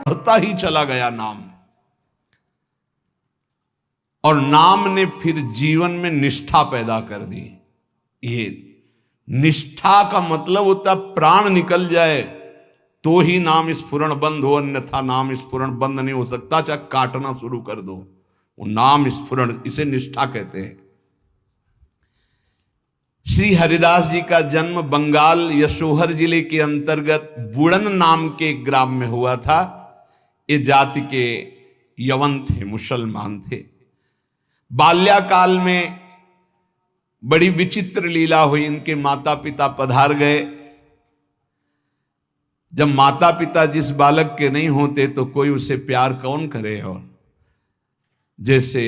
बढ़ता ही चला गया नाम। और नाम ने फिर जीवन में निष्ठा पैदा कर दी। ये निष्ठा का मतलब होता प्राण निकल जाए तो ही नाम स्फुरण बंद हो, अन्यथा नाम स्फुरण बंद नहीं हो सकता। चाहे काटना शुरू कर दो, वो नाम स्फुरण, इसे निष्ठा कहते हैं। श्री हरिदास जी का जन्म बंगाल यशोहर जिले के अंतर्गत बुड़न नाम के ग्राम में हुआ था। ये जाति के यवन थे, मुसलमान थे। बाल्याकाल में बड़ी विचित्र लीला हुई। इनके माता पिता पधार गए। जब माता पिता जिस बालक के नहीं होते तो कोई उसे प्यार कौन करे। और जैसे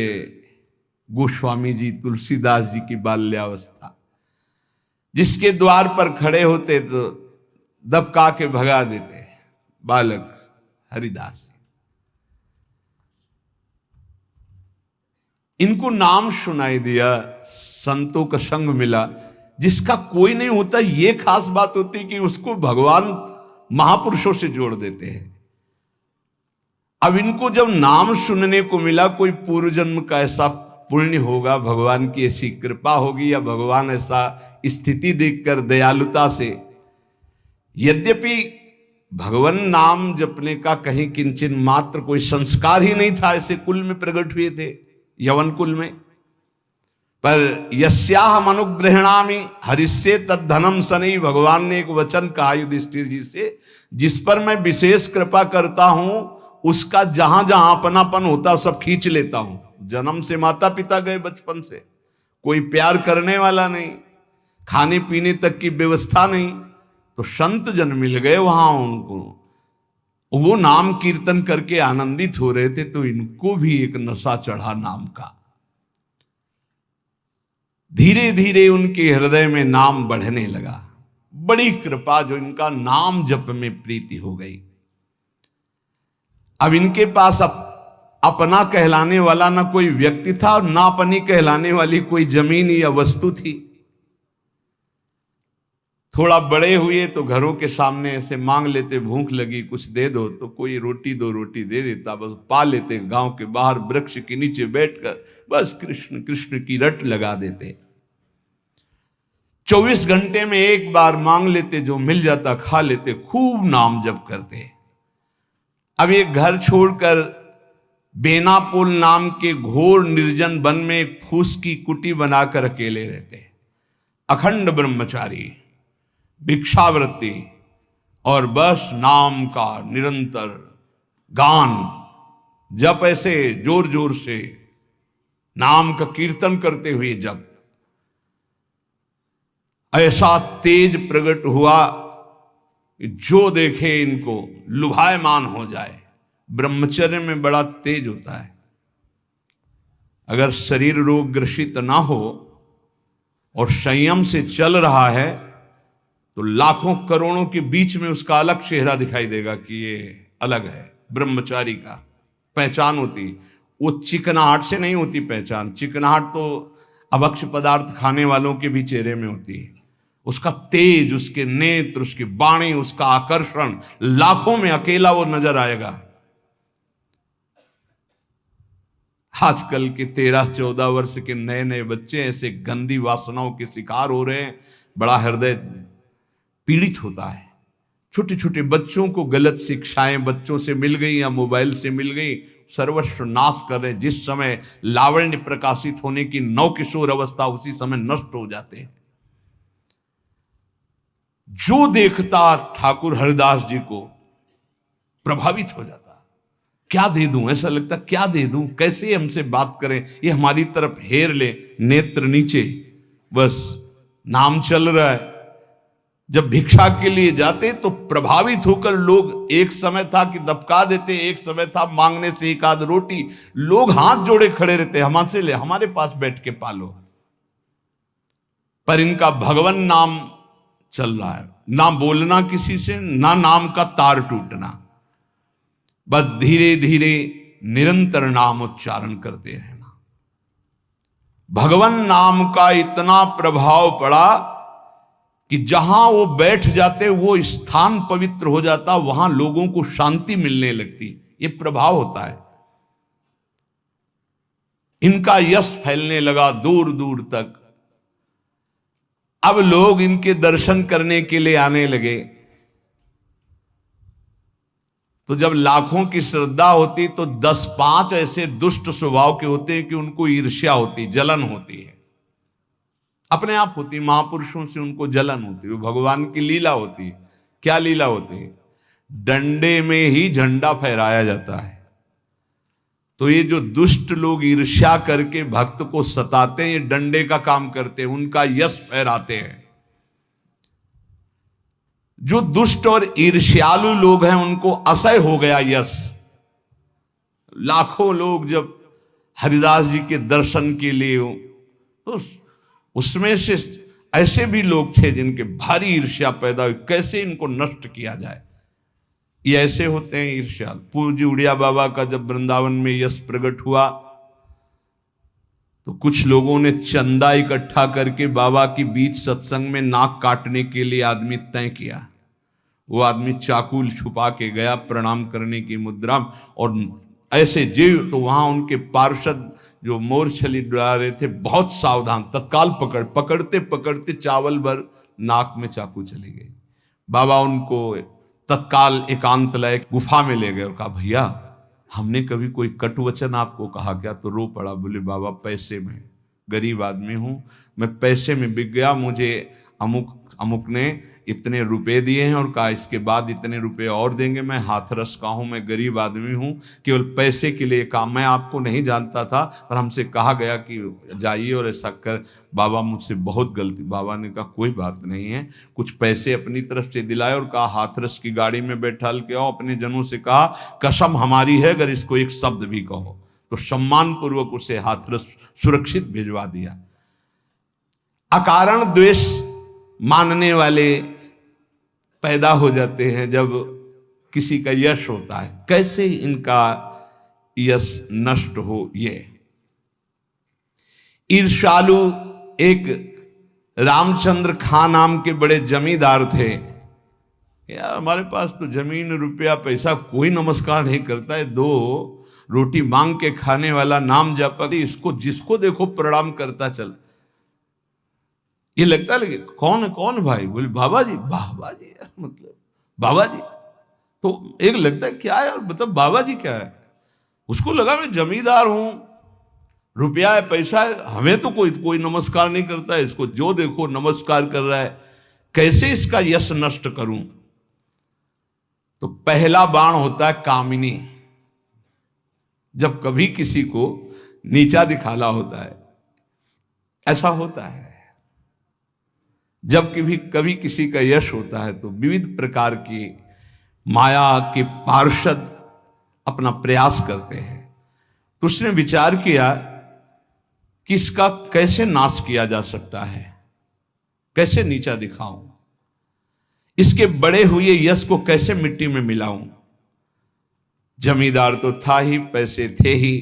गोस्वामी जी, तुलसीदास जी की बाल्यावस्था, जिसके द्वार पर खड़े होते तो दबका के भगा देते, बालक हरिदास। इनको नाम सुनाई दिया, संतों का संग मिला। जिसका कोई नहीं होता, ये खास बात होती कि उसको भगवान महापुरुषों से जोड़ देते हैं। अब इनको जब नाम सुनने को मिला, कोई पूर्व जन्म का ऐसा पुण्य होगा, भगवान की ऐसी कृपा होगी, या भगवान ऐसा स्थिति देखकर दयालुता से, यद्यपि भगवान नाम जपने का कहीं किंचन मात्र कोई संस्कार ही नहीं था, ऐसे कुल में प्रकट हुए थे, यवन कुल में। पर यस्याहम अनुग्रहणामि हरिष्ये तद्धनम सनई, भगवान ने एक वचन कहा युधिष्ठिर जी से, जिस पर मैं विशेष कृपा करता हूं उसका जहां जहां अपनापन होता सब खींच लेता हूं। जन्म से माता पिता गए, बचपन से कोई प्यार करने वाला नहीं, खाने पीने तक की व्यवस्था नहीं, तो संत जन मिल गए वहां उनको। वो नाम कीर्तन करके आनंदित हो रहे थे, तो इनको भी एक नशा चढ़ा नाम का। धीरे धीरे उनके हृदय में नाम बढ़ने लगा। बड़ी कृपा जो इनका नाम जप में प्रीति हो गई। अब इनके पास अपना कहलाने वाला ना कोई व्यक्ति था, और ना अपनी कहलाने वाली कोई जमीन या वस्तु थी। थोड़ा बड़े हुए तो घरों के सामने ऐसे मांग लेते, भूख लगी कुछ दे दो, तो कोई रोटी दो रोटी दे देता, बस पा लेते। गांव के बाहर वृक्ष के नीचे बैठकर बस कृष्ण कृष्ण की रट लगा देते। 24 घंटे में एक बार मांग लेते, जो मिल जाता खा लेते, खूब नाम जप करते। अब ये घर छोड़कर बेनापुल नाम के घोर निर्जन वन में एक फूस की कुटी बनाकर अकेले रहते। अखंड ब्रह्मचारी, भिक्षावृत्ति, और बस नाम का निरंतर गान जप, ऐसे जोर जोर से नाम का कीर्तन करते हुए जब ऐसा तेज प्रकट हुआ कि जो देखे इनको लुभायमान हो जाए। ब्रह्मचर्य में बड़ा तेज होता है। अगर शरीर रोग ग्रसित ना हो और संयम से चल रहा है, तो लाखों करोड़ों के बीच में उसका अलग चेहरा दिखाई देगा कि ये अलग है। ब्रह्मचारी का पहचान होती, वो चिकनाहट से नहीं होती पहचान। चिकनाहट तो अभक्ष पदार्थ खाने वालों के भी चेहरे में होती है। उसका तेज, उसके नेत्र, उसकी वाणी, उसका आकर्षण, लाखों में अकेला वो नजर आएगा। आजकल के 13-14 वर्ष के नए नए बच्चे ऐसे गंदी वासनाओं के शिकार हो रहे हैं, बड़ा हृदय पीड़ित होता है। छोटे छोटे बच्चों को गलत शिक्षाएं बच्चों से मिल गई या मोबाइल से मिल गई, सर्वस्व नाश कर रहे। जिस समय लावण्य प्रकाशित होने की नव किशोर अवस्था, उसी समय नष्ट हो जाते हैं। जो देखता ठाकुर हरिदास जी को प्रभावित हो जाता। क्या दे दूं, ऐसा लगता क्या दे दूं, कैसे हमसे बात करें, ये हमारी तरफ हेर ले, नेत्र नीचे, बस नाम चल रहा है। जब भिक्षा के लिए जाते तो प्रभावित होकर लोग, एक समय था कि दबका देते, एक समय था मांगने से एक आध रोटी, लोग हाथ जोड़े खड़े रहते, हमसे ले, हमारे पास बैठ के पालो। पर इनका भगवान नाम चल रहा है, ना बोलना किसी से, ना नाम का तार टूटना, बस धीरे धीरे निरंतर नाम उच्चारण करते रहना। भगवान नाम का इतना प्रभाव पड़ा कि जहां वो बैठ जाते वो स्थान पवित्र हो जाता, वहां लोगों को शांति मिलने लगती। ये प्रभाव होता है। इनका यश फैलने लगा दूर दूर तक। अब लोग इनके दर्शन करने के लिए आने लगे। तो जब लाखों की श्रद्धा होती तो 10-5 ऐसे दुष्ट स्वभाव के होते हैं कि उनको ईर्ष्या होती, जलन होती है, अपने आप होती। महापुरुषों से उनको जलन होती है। भगवान की लीला होती है। क्या लीला होती है? डंडे में ही झंडा फहराया जाता है। तो ये जो दुष्ट लोग ईर्ष्या करके भक्त को सताते हैं, ये डंडे का काम करते हैं, उनका यश फहराते हैं। जो दुष्ट और ईर्ष्यालु लोग हैं उनको असह्य हो गया यश। लाखों लोग जब हरिदास जी के दर्शन के लिए हो, तो उसमें से ऐसे भी लोग थे जिनके भारी ईर्ष्या पैदा हुई, कैसे इनको नष्ट किया जाए। ये ऐसे होते हैं ईर्ष्या। पूज्य उड़िया बाबा का जब वृंदावन में यश प्रकट हुआ तो कुछ लोगों ने चंदा इकट्ठा करके बाबा की बीच सत्संग में नाक काटने के लिए आदमी तय किया। वो आदमी चाकू छुपा के गया प्रणाम करने की मुद्रा, और ऐसे जीव तो वहां उनके पार्षद जो मोरछली डरा रहे थे बहुत सावधान, तत्काल पकड़ते पकड़ते चावल भर नाक में चाकू चली गई। बाबा उनको तत्काल एकांत लय गुफा में ले गए और कहा, भैया हमने कभी कोई कटु वचन आपको कहा क्या? तो रो पड़ा। बोले, बाबा पैसे में, गरीब आदमी हूं मैं, पैसे में बिक गया। मुझे अमुक अमुक ने इतने रुपए दिए हैं और कहा इसके बाद इतने रुपए और देंगे। मैं हाथरस का हूं, मैं गरीब आदमी हूं, केवल पैसे के लिए काम। मैं आपको नहीं जानता था पर हमसे कहा गया कि जाइए और ऐसा कर। बाबा मुझसे बहुत गलती। बाबा ने कहा कोई बात नहीं है, कुछ पैसे अपनी तरफ से दिलाए और कहा हाथरस की गाड़ी में बैठाल के आओ। अपने जनों से कहा कसम हमारी है अगर इसको एक शब्द भी कहो, तो सम्मान पूर्वक उसे हाथरस सुरक्षित भिजवा दिया। अकारण द्वेष मानने वाले पैदा हो जाते हैं जब किसी का यश होता है। कैसे इनका यश नष्ट हो? ये ईर्ष्यालु एक रामचंद्र खां नाम के बड़े जमींदार थे। यार हमारे पास तो जमीन रुपया पैसा, कोई नमस्कार नहीं करता है। 2 रोटी मांग के खाने वाला, नाम जपती, इसको जिसको देखो प्रणाम करता चल। ये लगता है कौन भाई? बोले बाबा जी। बाबा जी मतलब बाबा जी तो एक लगता है क्या यार, मतलब बाबा जी क्या है? उसको लगा मैं जमींदार हूं, रुपया है, पैसा है, हमें तो कोई नमस्कार नहीं करता है, इसको जो देखो नमस्कार कर रहा है। कैसे इसका यश नष्ट करूं? तो पहला बाण होता है कामिनी। जब कभी किसी को नीचा दिखाना होता है, ऐसा होता है। जब कभी किसी का यश होता है तो विविध प्रकार की माया के पार्षद अपना प्रयास करते हैं। तो उसने विचार किया कि इसका कैसे नाश किया जा सकता है, कैसे नीचा दिखाऊं, इसके बड़े हुए यश को कैसे मिट्टी में मिलाऊं। जमींदार तो था ही, पैसे थे ही।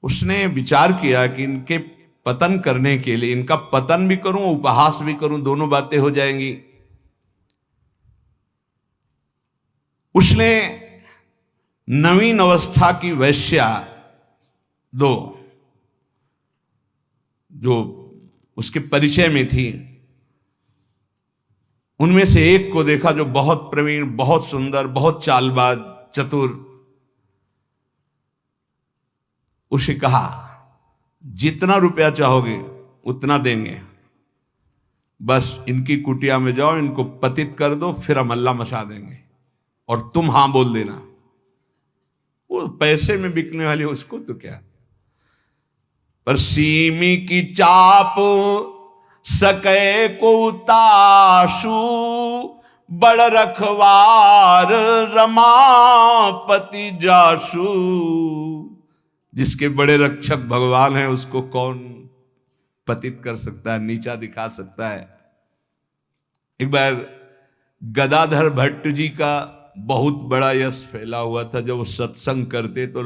उसने विचार किया कि इनके पतन करने के लिए, इनका पतन भी करूं, उपहास भी करूं, दोनों बातें हो जाएंगी। उसने नवीन अवस्था की वैश्या 2 जो उसके परिचय में थी, उनमें से एक को देखा जो बहुत प्रवीण, बहुत सुंदर, बहुत चालबाज, चतुर। उसे कहा जितना रुपया चाहोगे उतना देंगे, बस इनकी कुटिया में जाओ, इनको पतित कर दो, फिर हम अल्लाह मचा देंगे और तुम हां बोल देना। वो पैसे में बिकने वाली उसको तो क्या, पर सीमी की चाप सके को ताशु, बड़ रखवार रमापति जाशु। जिसके बड़े रक्षक भगवान है उसको कौन पतित कर सकता है, नीचा दिखा सकता है। एक बार गदाधर भट्ट जी का बहुत बड़ा यश फैला हुआ था। जब वो सत्संग करते तो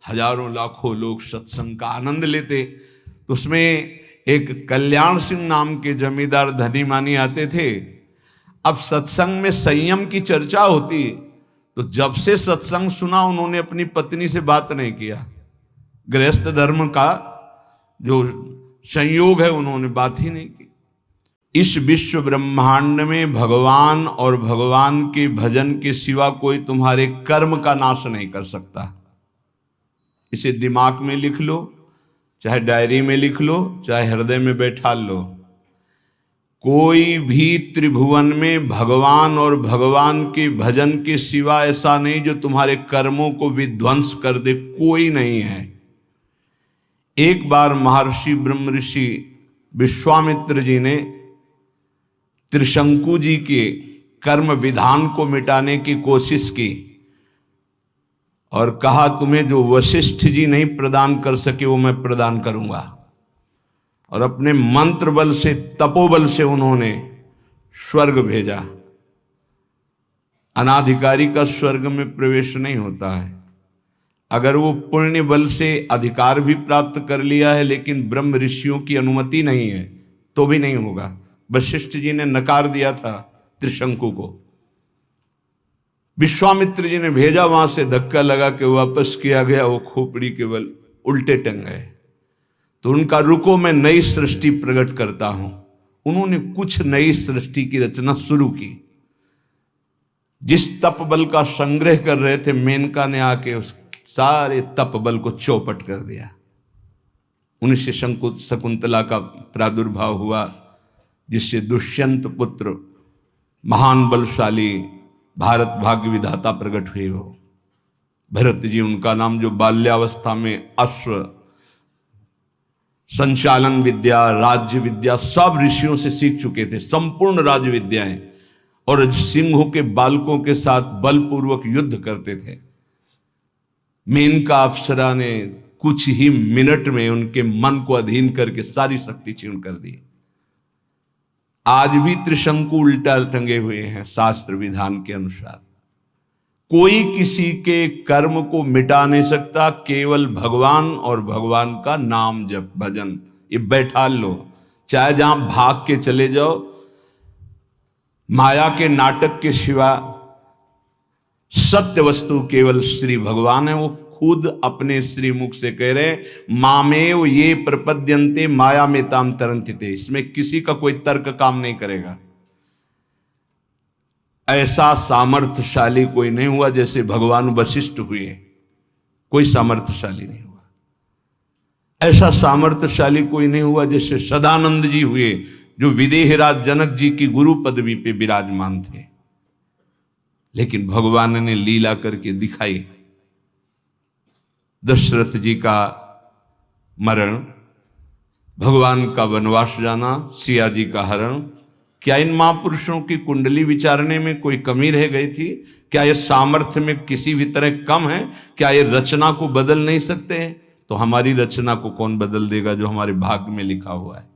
हजारों लाखों लोग सत्संग का आनंद लेते। तो उसमें एक कल्याण सिंह नाम के जमींदार धनी मानी आते थे। अब सत्संग में संयम की चर्चा होती, तो जब से सत्संग सुना उन्होंने अपनी पत्नी से बात नहीं किया। गृहस्थ धर्म का जो संयोग है उन्होंने बात ही नहीं की। इस विश्व ब्रह्मांड में भगवान और भगवान के भजन के सिवा कोई तुम्हारे कर्म का नाश नहीं कर सकता। इसे दिमाग में लिख लो, चाहे डायरी में लिख लो, चाहे हृदय में बैठा लो। कोई भी त्रिभुवन में भगवान और भगवान के भजन के सिवा ऐसा नहीं जो तुम्हारे कर्मों को विध्वंस कर दे, कोई नहीं है। एक बार महर्षि ब्रह्म ऋषि विश्वामित्र जी ने त्रिशंकु जी के कर्म विधान को मिटाने की कोशिश की और कहा तुम्हें जो वशिष्ठ जी नहीं प्रदान कर सके वो मैं प्रदान करूंगा। और अपने मंत्र बल से, तपोबल से उन्होंने स्वर्ग भेजा। अनाधिकारी का स्वर्ग में प्रवेश नहीं होता है। अगर वो पुण्य बल से अधिकार भी प्राप्त कर लिया है लेकिन ब्रह्म ऋषियों की अनुमति नहीं है तो भी नहीं होगा। वशिष्ठ जी ने नकार दिया था त्रिशंकु को, विश्वामित्र जी ने भेजा, वहां से धक्का लगा के वापस किया गया। वो खोपड़ी के बल उल्टे टंग गए। तो उनका रुको मैं नई सृष्टि प्रकट करता हूं। उन्होंने कुछ नई सृष्टि की रचना शुरू की। जिस तप बल का संग्रह कर रहे थे, मेनका ने आके उस सारे तप बल को चौपट कर दिया। उन्हीं से शकुंतला का प्रादुर्भाव हुआ, जिससे दुष्यंत पुत्र महान बलशाली भारत भाग्य विधाता प्रकट हुए हो। भरत जी उनका नाम, जो बाल्यावस्था में अश्व संचालन विद्या, राज्य विद्या सब ऋषियों से सीख चुके थे, संपूर्ण राज्य विद्याएं, और सिंहों के बालकों के साथ बलपूर्वक युद्ध करते थे। मेनका अप्सरा ने कुछ ही मिनट में उनके मन को अधीन करके सारी शक्ति क्षीण कर दी। आज भी त्रिशंकु उल्टा टंगे हुए हैं शास्त्र विधान के अनुसार। कोई किसी के कर्म को मिटा नहीं सकता, केवल भगवान और भगवान का नाम जप भजन ये बैठा लो। चाहे जहां भाग के चले जाओ, माया के नाटक के सिवा सत्य वस्तु केवल श्री भगवान है। वो खुद अपने श्री मुख से कह रहे, मामेव ये प्रपद्यन्ते माया में ताम तरन्ति। इसमें किसी का कोई तर्क काम नहीं करेगा। ऐसा सामर्थ्यशाली कोई नहीं हुआ जैसे भगवान वशिष्ठ हुए, कोई सामर्थ्यशाली नहीं हुआ। ऐसा सामर्थ्यशाली कोई नहीं हुआ जैसे सदानंद जी हुए, जो विदेहराज जनक जी की गुरु पदवी पे विराजमान थे। लेकिन भगवान ने लीला करके दिखाई। दशरथ जी का मरण, भगवान का वनवास जाना, सिया जी का हरण, क्या इन महापुरुषों की कुंडली विचारने में कोई कमी रह गई थी? क्या ये सामर्थ्य में किसी भी तरह कम है? क्या ये रचना को बदल नहीं सकते हैं? तो हमारी रचना को कौन बदल देगा जो हमारे भाग्य में लिखा हुआ है?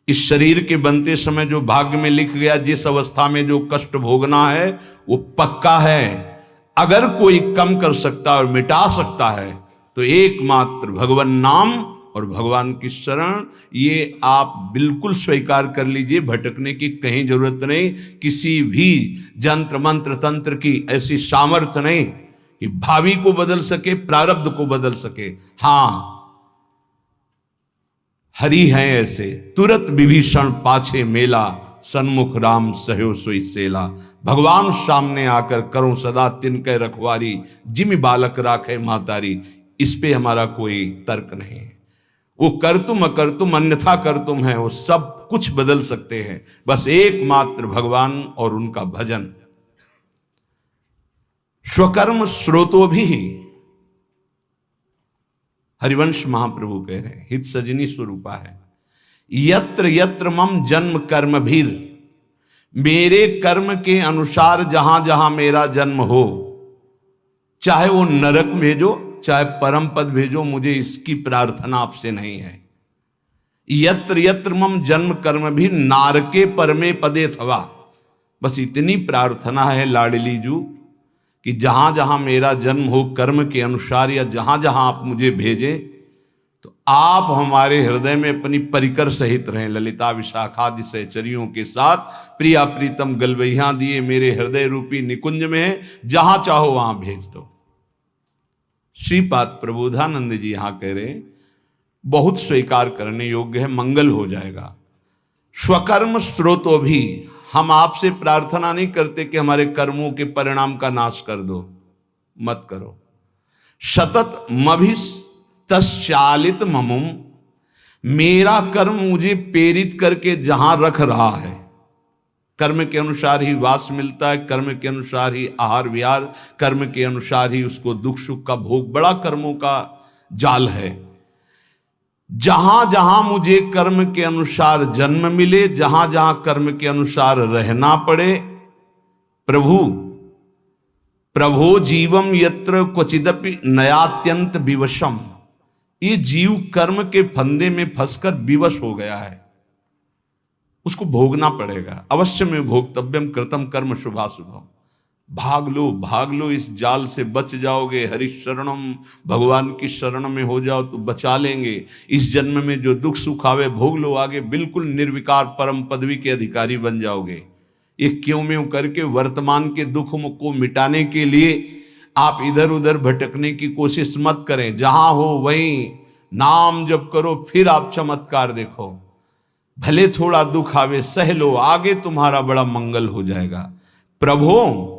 इस शरीर के बनते समय जो भाग्य में लिख गया, जिस अवस्था में जो कष्ट भोगना है वो पक्का है। अगर कोई कम कर सकता और मिटा सकता है तो एकमात्र भगवान नाम और भगवान की शरण, ये आप बिल्कुल स्वीकार कर लीजिए। भटकने की कहीं जरूरत नहीं। किसी भी जंत्र मंत्र तंत्र की ऐसी सामर्थ्य नहीं कि भावी को बदल सके, प्रारब्ध को बदल सके। हां, हरि हैं ऐसे, तुरत विभीषण पाछे मेला, सन्मुख राम सहयो सोई सेला। भगवान सामने आकर करो सदा तिनके रखवारी, जिमि बालक राखे महतारी। इस पे हमारा कोई तर्क नहीं है। वो कर तुम अकर तुम अन्यथा कर तुम है, वो सब कुछ बदल सकते हैं। बस एकमात्र भगवान और उनका भजन। स्वकर्म स्रोतो भी, हरिवंश महाप्रभु कह रहे हैं, हित सजनी स्वरूपा है। यत्र यत्र मम जन्म कर्म भीर, मेरे कर्म के अनुसार जहां जहां मेरा जन्म हो, चाहे वो नरक भेजो चाहे परम पद भेजो, मुझे इसकी प्रार्थना आपसे नहीं है। यत्र यत्र मम जन्म कर्म भी नारके परमे पदे थवा। बस इतनी प्रार्थना है लाडली जू कि जहां जहां मेरा जन्म हो कर्म के अनुसार, या जहां जहां आप मुझे भेजें तो आप हमारे हृदय में अपनी परिकर सहित रहें। ललिता विशाखादि सहचरियों के साथ प्रिया प्रीतम गलवैया दिए मेरे हृदय रूपी निकुंज में है, जहां चाहो वहां भेज दो। श्रीपाद प्रबोधानंद जी यहां कह रहे बहुत स्वीकार करने योग्य है, मंगल हो जाएगा। स्वकर्म स्रोतो भी, हम आपसे प्रार्थना नहीं करते कि हमारे कर्मों के परिणाम का नाश कर दो, मत करो। सतत मभिस तश्चालित ममुम, मेरा कर्म मुझे प्रेरित करके जहां रख रहा है, कर्म के अनुसार ही वास मिलता है, कर्म के अनुसार ही आहार विहार, कर्म के अनुसार ही उसको दुख सुख का भोग, बड़ा कर्मों का जाल है। जहां जहां मुझे कर्म के अनुसार जन्म मिले, जहां जहां कर्म के अनुसार रहना पड़े, प्रभु प्रभो जीवम यत्र क्वचिदपि नयात्यंत विवशम, ये जीव कर्म के फंदे में फंसकर विवश हो गया है, उसको भोगना पड़ेगा। अवश्य में भोक्तव्यम कृतम कर्म शुभाशुभम, भाग लो इस जाल से, बच जाओगे। हरि शरणम, भगवान की शरण में हो जाओ तो बचा लेंगे। इस जन्म में जो दुख सुख आवे भोग लो, आगे बिल्कुल निर्विकार परम पदवी के अधिकारी बन जाओगे। ये क्यों में करके वर्तमान के दुख को मिटाने के लिए आप इधर उधर भटकने की कोशिश मत करें। जहां हो वहीं नाम जप करो, फिर आप चमत्कार देखो। भले थोड़ा दुख आवे सह लो, आगे तुम्हारा बड़ा मंगल हो जाएगा। प्रभो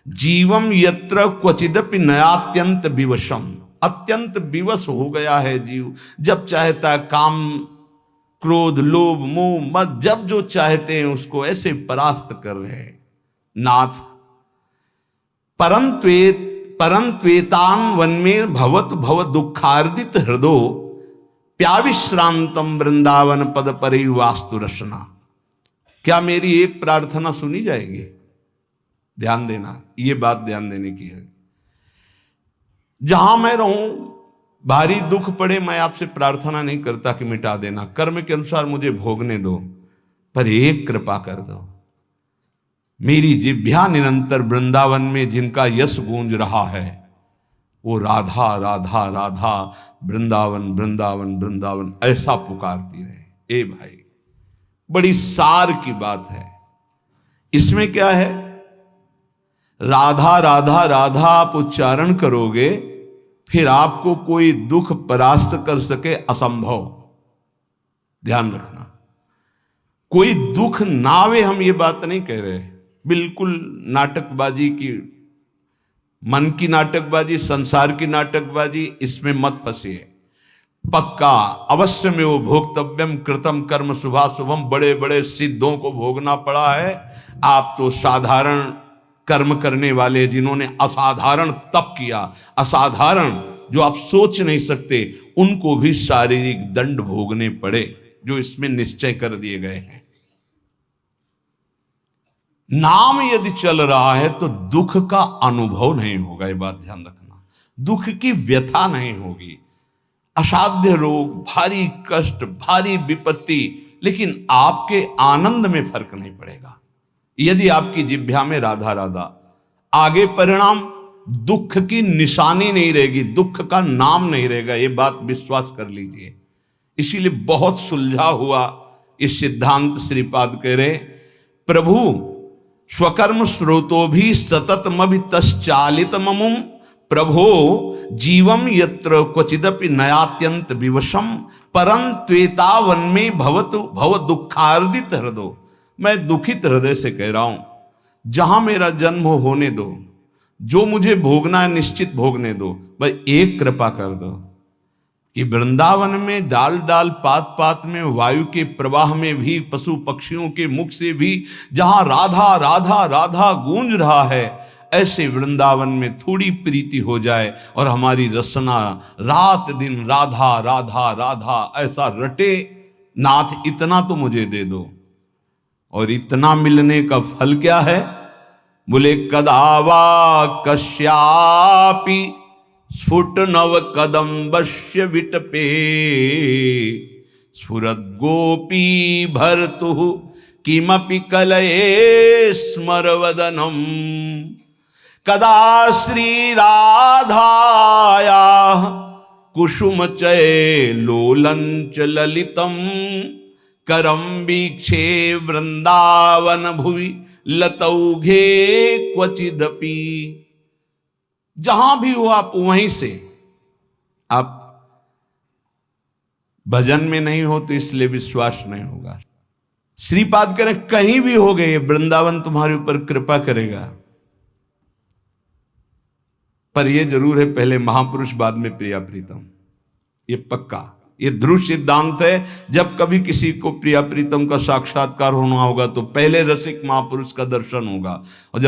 जीवम यत्र क्वचिदपि नयात्यंत विवशम, अत्यंत विवश हो गया है जीव। जब चाहता है काम क्रोध लोभ मोह मत, जब जो चाहते हैं उसको ऐसे परास्त कर रहे हैं। नाथ परंत्वेतान वन में भवत भव दुखार्दित हृदो प्याविश्रांतम वृंदावन पद परि वास्तु रसना। क्या मेरी एक प्रार्थना सुनी जाएगी? ध्यान देना, ये बात ध्यान देने की है। जहां मैं रहूं, भारी दुख पड़े, मैं आपसे प्रार्थना नहीं करता कि मिटा देना, कर्म के अनुसार मुझे भोगने दो, पर एक कृपा कर दो। मेरी जिह्वा निरंतर वृंदावन में जिनका यश गूंज रहा है, वो राधा राधा राधा वृंदावन वृंदावन वृंदावन ऐसा पुकारती रहे। ए भाई, बड़ी सार की बात है। इसमें क्या है? राधा राधा राधा आप उच्चारण करोगे, फिर आपको कोई दुख परास्त कर सके असंभव। ध्यान रखना, कोई दुख ना आवे, हम ये बात नहीं कह रहे। बिल्कुल नाटकबाजी की, मन की नाटकबाजी, संसार की नाटकबाजी, इसमें मत फंसिए। पक्का अवश्य में वो भोक्तव्यम कृतम कर्म शुभाशुभम, बड़े बड़े सिद्धों को भोगना पड़ा है। आप तो साधारण कर्म करने वाले, जिन्होंने असाधारण तप किया, असाधारण जो आप सोच नहीं सकते, उनको भी शारीरिक दंड भोगने पड़े, जो इसमें निश्चय कर दिए गए हैं। नाम यदि चल रहा है तो दुख का अनुभव नहीं होगा, ये बात ध्यान रखना। दुख की व्यथा नहीं होगी, असाध्य रोग, भारी कष्ट, भारी विपत्ति, लेकिन आपके आनंद में फर्क नहीं पड़ेगा यदि आपकी जिह्वा में राधा राधा। आगे परिणाम दुख की निशानी नहीं रहेगी, दुख का नाम नहीं रहेगा, ये बात विश्वास कर लीजिए। इसीलिए बहुत सुलझा हुआ ये सिद्धांत श्रीपाद कह रहे, प्रभु स्वकर्म स्रोतो भी सततमभि तश्चालित ममुम, प्रभो जीवम यत्र क्वचिदपि नयात्यंत विवशम, परं त्वेतावन में भवतु भव दुखार्दित हृदय। मैं दुखित हृदय से कह रहा हूं, जहां मेरा जन्म हो होने दो, जो मुझे भोगना है निश्चित भोगने दो, भाई एक कृपा कर दो कि वृंदावन में डाल डाल पात पात में, वायु के प्रवाह में भी, पशु पक्षियों के मुख से भी जहां राधा राधा राधा गूंज रहा है, ऐसे वृंदावन में थोड़ी प्रीति हो जाए और हमारी रसना रात दिन राधा राधा राधा ऐसा रटे। नाथ इतना तो मुझे दे दो। और इतना मिलने का फल क्या है? बोले कदावा कश्यापि स्फुट नव कदम्बस्य विटपे, स्फुरद गोपी भर्तु किमपि कलये स्मरवदनम, कदा श्री राधाया कुसुम चय लोलंच ललितम करम वीक्षे वृंदावन भुवि लतौघे क्वचिदपि। जहां भी हो आप वहीं से, आप भजन में नहीं हो तो इसलिए विश्वास नहीं होगा। श्रीपाद करें कहीं भी हो गए, वृंदावन तुम्हारे ऊपर कृपा करेगा। पर यह जरूर है, पहले महापुरुष बाद में प्रिया प्रीतम, ये पक्का, ये ध्रुव सिद्धांत है। जब कभी किसी को प्रिया प्रीतम का साक्षात्कार होना होगा तो पहले रसिक महापुरुष का दर्शन होगा, और जब